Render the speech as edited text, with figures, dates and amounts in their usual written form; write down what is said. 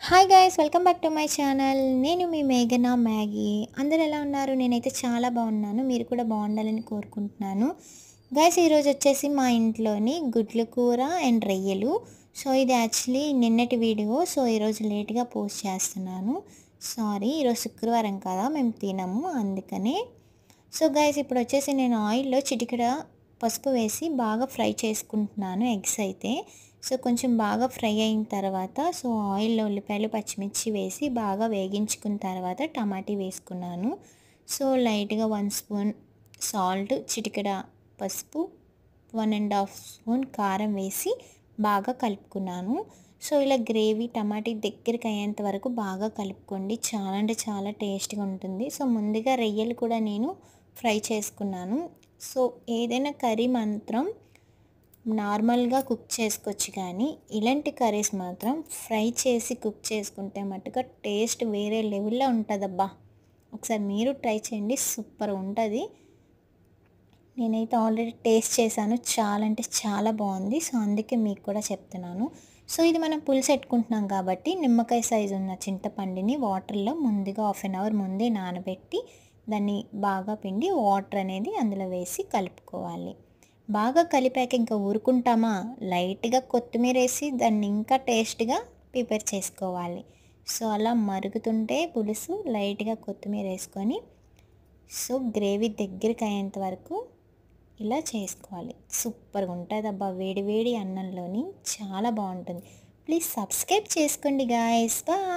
Hi guys, welcome back to my channel. నేను మీ మేఘన Maggi. అందరూ ఎలా ఉన్నారు? నేనైతే చాలా బాగున్నాను. మీరు కూడా బాగుండాలని కోరుకుంటున్నాను. గైస్, ఈరోజు వచ్చేసి మా ఇంట్లోని గుడ్ల కూర అండ్ రొయ్యలు. సో ఇది యాక్చువల్లీ నిన్నటి వీడియో. సో ఈరోజు లేట్గా పోస్ట్ చేస్తున్నాను. సారీ, ఈరోజు శుక్రవారం కదా, మేము తినము, అందుకనే. సో గైస్, ఇప్పుడు వచ్చేసి నేను ఆయిల్లో చిటికెడ పసుపు వేసి బాగా ఫ్రై చేసుకుంటున్నాను ఎగ్స్ అయితే. సో కొంచెం బాగా ఫ్రై అయిన తర్వాత సో ఆయిల్లో ఉల్లిపాయలు పచ్చిమిర్చి వేసి బాగా వేగించుకున్న తర్వాత టమాటీ వేసుకున్నాను. సో లైట్గా 1 స్పూన్ సాల్ట్, చిటికెడ పసుపు, 1.5 స్పూన్ కారం వేసి బాగా కలుపుకున్నాను. సో ఇలా గ్రేవీ టమాటీ దగ్గరికి అయ్యేంత వరకు బాగా కలుపుకోండి. చాలా అంటే చాలా టేస్ట్గా ఉంటుంది. సో ముందుగా రొయ్యలు కూడా నేను ఫ్రై చేసుకున్నాను. సో ఏదైనా కర్రీ మాత్రం నార్మల్గా కుక్ చేసుకోవచ్చు, కానీ ఇలాంటి కర్రీస్ మాత్రం ఫ్రై చేసి కుక్ చేసుకుంటే మట్టుగా టేస్ట్ వేరే లెవెల్లో ఉంటుందబ్బా. ఒకసారి మీరు ట్రై చేయండి, సూపర్ ఉంటుంది. నేనైతే ఆల్రెడీ టేస్ట్ చేశాను, చాలా అంటే చాలా బాగుంది. సో అందుకే మీకు కూడా చెప్తున్నాను. సో ఇది మనం పులుసు పెట్టుకుంటున్నాం కాబట్టి నిమ్మకాయ సైజు ఉన్న చింతపండుని వాటర్లో ముందుగా 1/2 అవర్ ముందే నానబెట్టి దాన్ని బాగా పిండి వాటర్ అనేది అందులో వేసి కలుపుకోవాలి. బాగా కలిపాక ఇంకా ఊరుకుంటామా, లైట్గా కొత్తిమీర వేసి దాన్ని ఇంకా టేస్ట్గా ప్రిపేర్ చేసుకోవాలి. సో అలా మరుగుతుంటే పులుసు లైట్గా కొత్తిమీర వేసుకొని సో గ్రేవీ దగ్గరికి అయ్యేంత వరకు ఇలా చేసుకోవాలి. సూపర్గా ఉంటుంది అబ్బా, వేడి వేడి అన్నంలోని చాలా బాగుంటుంది. ప్లీజ్ సబ్స్క్రైబ్ చేసుకోండి గాయస్. బాయ్.